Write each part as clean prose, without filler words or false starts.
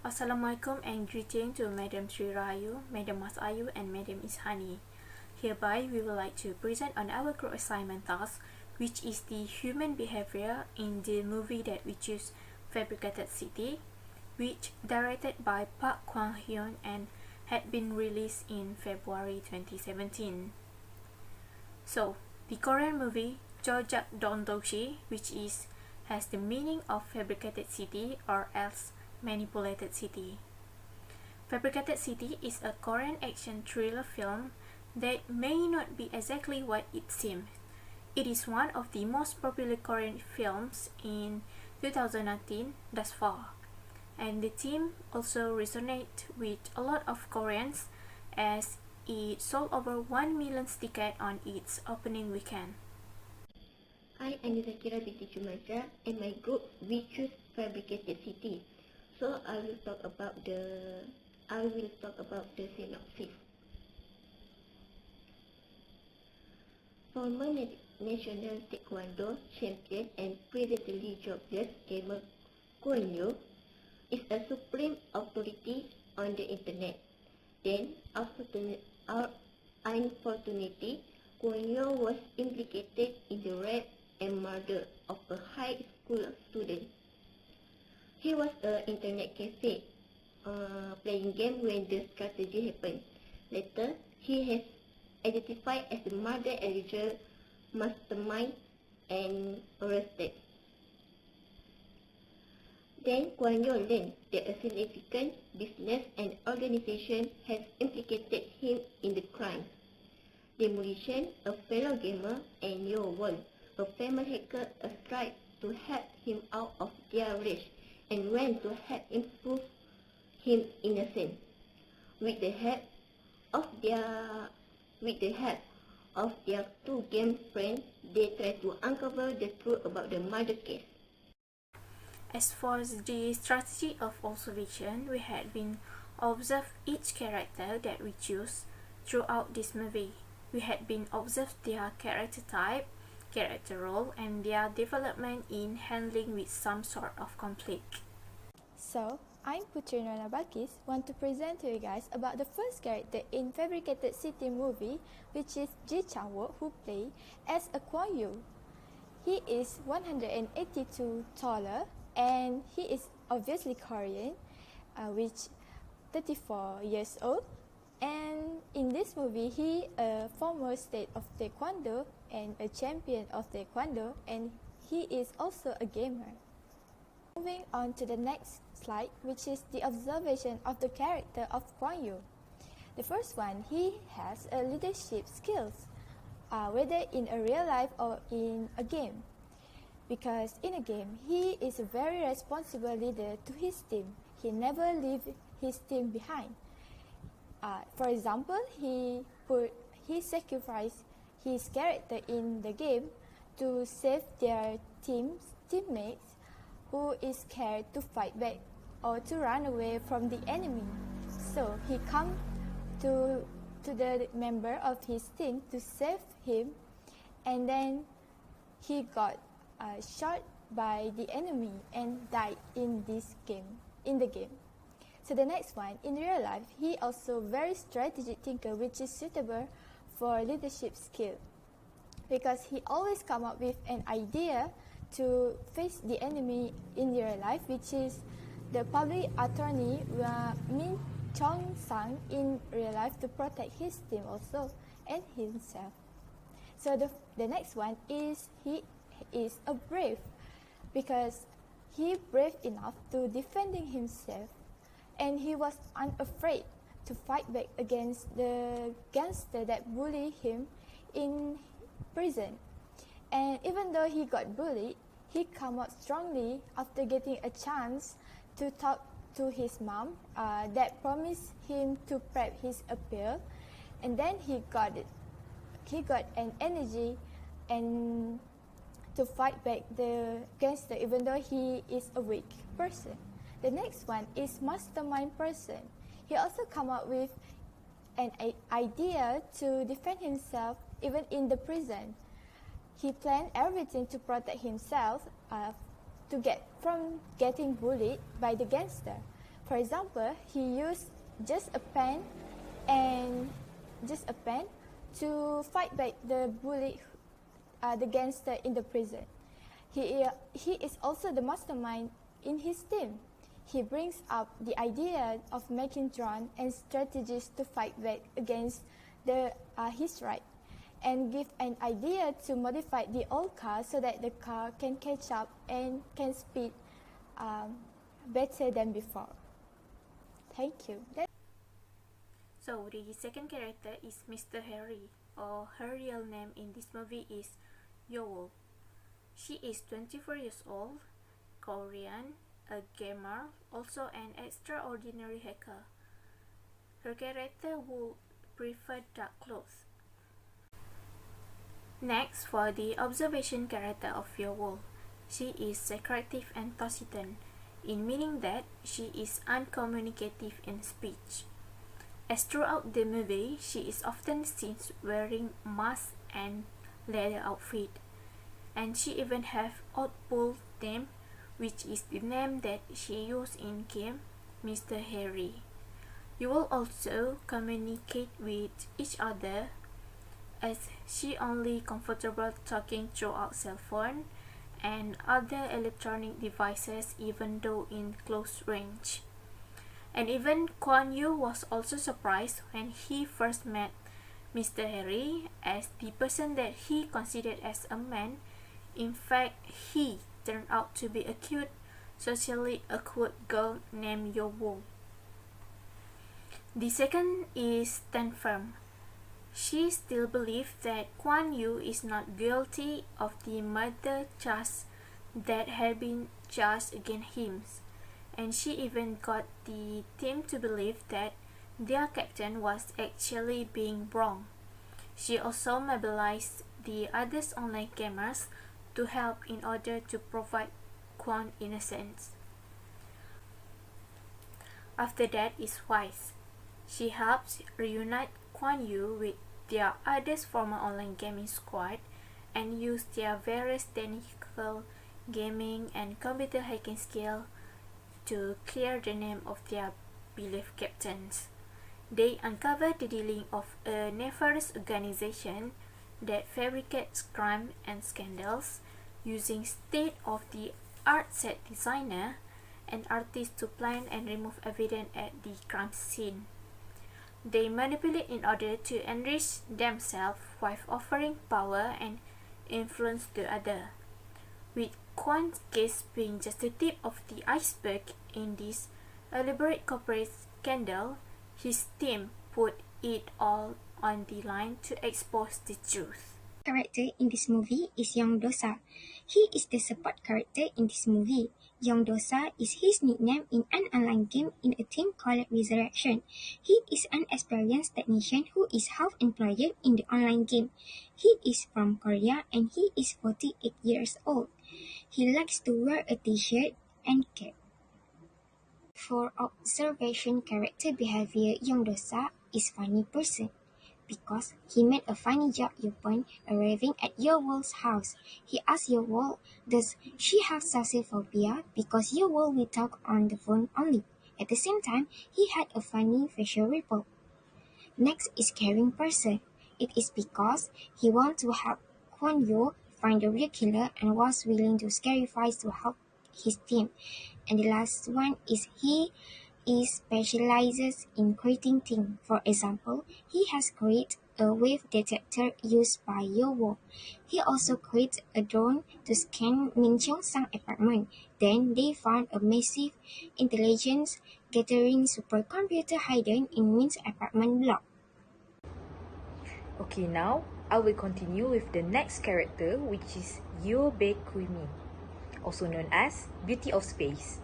Assalamualaikum and greeting to Madam Sri Rahayu, Madam Mas Ayu and Madam Ishani. Hereby, we would like to present on our group assignment task, which is the human behavior in the movie that we choose, Fabricated City, which directed by Park Kwang-hyun and had been released in February 2017. So, the Korean movie Jojak Dondoshi, which has the meaning of fabricated city or else manipulated city. Fabricated City is a Korean action thriller film that may not be exactly what it seems. It is one of the most popular Korean films in 2019 thus far, and the theme also resonates with a lot of Koreans as it sold over 1 million tickets on its opening weekend. I am Zakira binti Jumaja and my group we choose Fabricated City. So I will talk about the synopsis. Former national taekwondo champion and previously jobless gamer Kwon Yo is a supreme authority on the internet. Then, unfortunately, Kwon Yo was implicated in the rape and murder of a high school student. He was at an internet cafe playing game when the tragedy happened. Later, he has identified as the murder alleged mastermind and arrested. Then Kwon Yo learned that a significant business and organization has implicated him in the crime. Demolition, a fellow gamer, and Yo Won, a famous hacker, tried to help him out of their rage and went to help improve him innocent. With the help of their two game friends, they try to uncover the truth about the murder case. As for the strategy of observation, we had been observed each character that we choose throughout this movie. We had been observed their character type, character role, and their development in handling with some sort of conflict. So, I'm Putri Nona Bakis, want to present to you guys about the first character in Fabricated City movie, which is Ji Chang-wook, who plays as a Kwon Yo. He is 182 taller and he is obviously Korean, which 34 years old. And in this movie, he a former state of Taekwondo and a champion of Taekwondo, and he is also a gamer. Moving on to the next slide, which is the observation of the character of Kwon Yo. The first one, he has a leadership skills, whether in a real life or in a game. Because in a game, he is a very responsible leader to his team. He never leaves his team behind. For example, he sacrificed his character in the game to save their teammates who is scared to fight back or to run away from the enemy. So he come to the member of his team to save him, and then he got shot by the enemy and died in the game. So the next one, in real life, he also very strategic thinker, which is suitable for leadership skill, because he always come up with an idea to face the enemy in real life, which is the public attorney Min Chong-sang in real life, to protect his team also and himself. So the next one is he is a brave, because he brave enough to defending himself, and he was unafraid to fight back against the gangster that bullied him in prison. And even though he got bullied, he come out strongly after getting a chance to talk to his mom that promised him to prep his appeal, and then he got an energy and to fight back the gangster even though he is a weak person. The next one is mastermind person. He also come up with an idea to defend himself even in the prison. He planned everything to protect himself from getting bullied by the gangster. For example, he used just a pen to fight back the bully, the gangster in the prison. He is also the mastermind in his team. He brings up the idea of making drones and strategies to fight back against his right, and give an idea to modify the old car so that the car can catch up and can speed better than before. Thank you. So the second character is Mr. Harry, or her real name in this movie is Yeowol. She is 24 years old, Korean, a gamer, also an extraordinary hacker. Her character would prefer dark clothes. Next, for the observation character of Yeowol, she is secretive and taciturn, in meaning that she is uncommunicative in speech. As throughout the movie, she is often seen wearing mask and leather outfit, and she even have Oddball name, which is the name that she used in game Mr. Harry. You will also communicate with each other, as she only comfortable talking through our cell phone and other electronic devices even though in close range. And even Kwon Yu was also surprised when he first met Mr. Harry, as the person that he considered as a man, in fact he turned out to be a cute, socially awkward girl named Yeowol. The second is stand firm. She still believes that Kwon Yu is not guilty of the murder charge that had been charged against him, and she even got the team to believe that their captain was actually being wrong. She also mobilized the other online gamers to help in order to provide Kwon innocence. After that is Wise. She helps reunite Kwon Yu with their other former online gaming squad and use their various technical gaming and computer hacking skill to clear the name of their beloved captains. They uncover the dealing of a nefarious organization that fabricates crime and scandals, using state-of-the-art set designer and artists to plan and remove evidence at the crime scene. They manipulate in order to enrich themselves while offering power and influence to others, with Kwon's case being just the tip of the iceberg in this elaborate corporate scandal. His team put it all on the line to expose the truth. Character in this movie is Young Dosa. He is the support character in this movie. Young Dosa is his nickname in an online game in a team called Resurrection. He is an experienced technician who is half employed in the online game. He is from Korea and he is 48 years old. He likes to wear a t-shirt and cap. For observation character behavior, Young Dosa is funny person, because he made a funny joke upon arriving at Yeowol's house. He asked Yeowol, does she have social phobia, because Yeowol will talk on the phone only. At the same time, he had a funny facial ripple. Next is caring person. It is because he wants to help Kwon Yu find the real killer and was willing to sacrifice to help his team. And the last one is he specializes in creating things. For example, he has created a wave detector used by Yeowol. He also created a drone to scan Min Cheong-sang apartment. Then they found a massive intelligence gathering supercomputer hidden in Min's apartment block. Okay, now I will continue with the next character, which is Yoo Bae-Kumi, also known as Beauty of Space.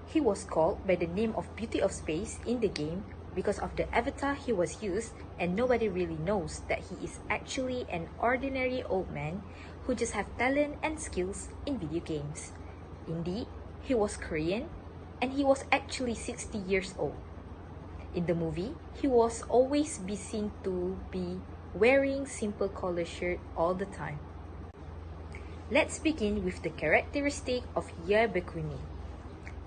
He was called by the name of Beauty of Space in the game because of the avatar he was used, and nobody really knows that he is actually an ordinary old man who just have talent and skills in video games. Indeed, he was Korean and he was actually 60 years old. In the movie, he was always be seen to be wearing simple color shirt all the time. Let's begin with the characteristic of Yoo Bae-Kumi.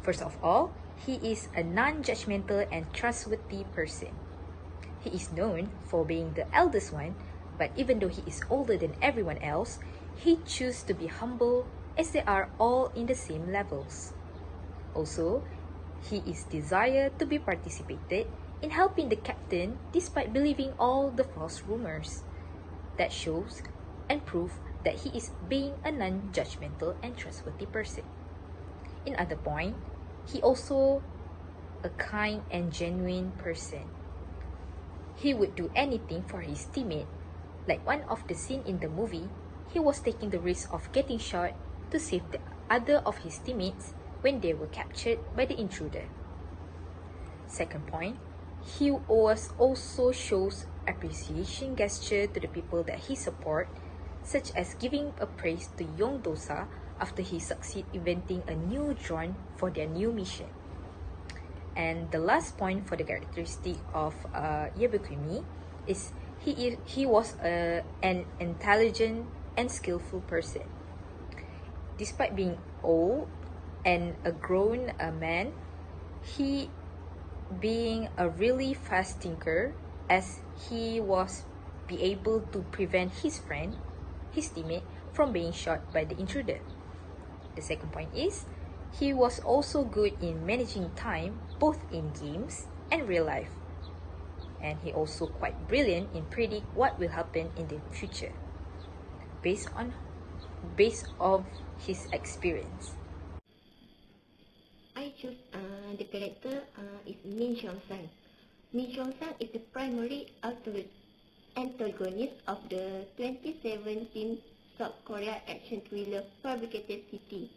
First of all, He is a non-judgmental and trustworthy person. He is known for being the eldest one, but even though he is older than everyone else, he chooses to be humble as they are all in the same levels. Also, he is desired to be participated in helping the captain despite believing all the false rumors. That shows and proves that he is being a non-judgmental and trustworthy person. In other point, he also a kind and genuine person. He would do anything for his teammate. Like one of the scene in the movie, he was taking the risk of getting shot to save the other of his teammates when they were captured by the intruder. Second point, he was also shows appreciation gesture to the people that he support, such as giving a praise to Young Dosa after he succeed inventing a new drone for their new mission. And the last point for the characteristic of Yebukimi is he was an intelligent and skillful person. Despite being old and a grown man, he being a really fast thinker, as he was be able to prevent his friend, his teammate, from being shot by the intruder. The second point is, he was also good in managing time, both in games and real life. And he also quite brilliant in predict what will happen in the future, based on his experience. I choose the character is Min Cheong-sang. Min Cheong-sang is the primary antagonist of the 2017 South Korea action thriller Fabricated City.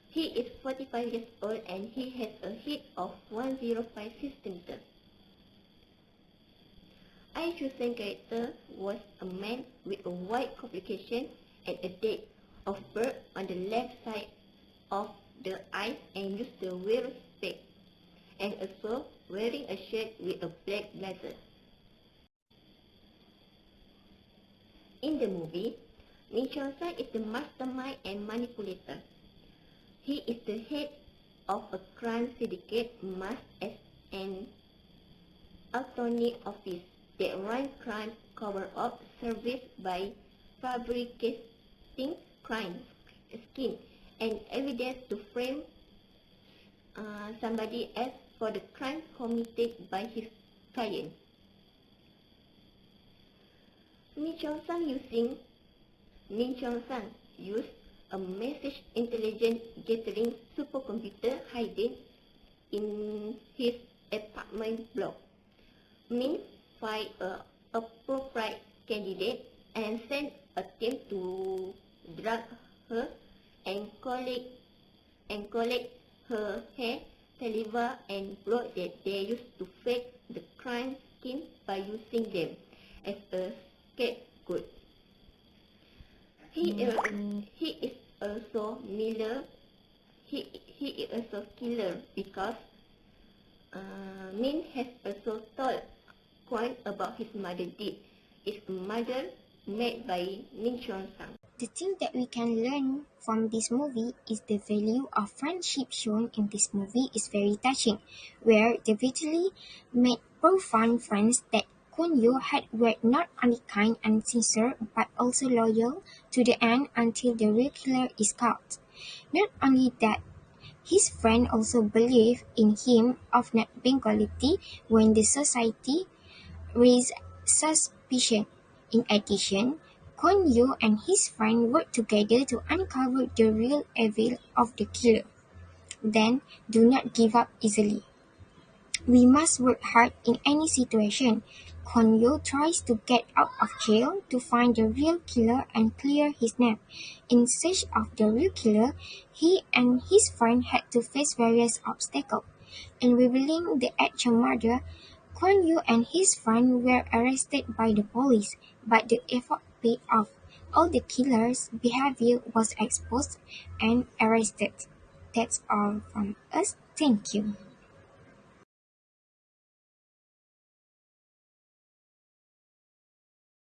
He is 45 years old and he has a height of 105 cm. I chosen character was a man with a white complication and a date of birth on the left side of the eyes and used to wear spec, and also wearing a shirt with a black blazer. In the movie, Min Cheong-sang is the mastermind and manipulator. He is the head of a crime syndicate masked as an attorney office that runs crime cover-up service by fabricating crime skin and evidence to frame somebody else for the crime committed by his client. Min Cheong-sang used a message intelligence gathering supercomputer hidden in his apartment block. Min find a appropriate candidate and sent a team to drug her and collect her hair, saliva and blood that they used to fake the crime scheme by using them as a scapegoat. He is also killer because Min has also told Kwon about his mother deed. His mother made by Min Cheong-sang. The thing that we can learn from this movie is the value of friendship shown in this movie is very touching, where they virtually made profound friends that Kwon Yoo had were not only kind and sincere but also loyal to the end until the real killer is caught. Not only that, his friend also believed in him of not being quality when the society raised suspicion. In addition, Kwon Yoo and his friend worked together to uncover the real evil of the killer. Then, do not give up easily. We must work hard in any situation. Kwon Yoo tries to get out of jail to find the real killer and clear his name. In search of the real killer, he and his friend had to face various obstacles. In revealing the actual murder, Kwon Yoo and his friend were arrested by the police, but the effort paid off. All the killer's behavior was exposed and arrested. That's all from us. Thank you.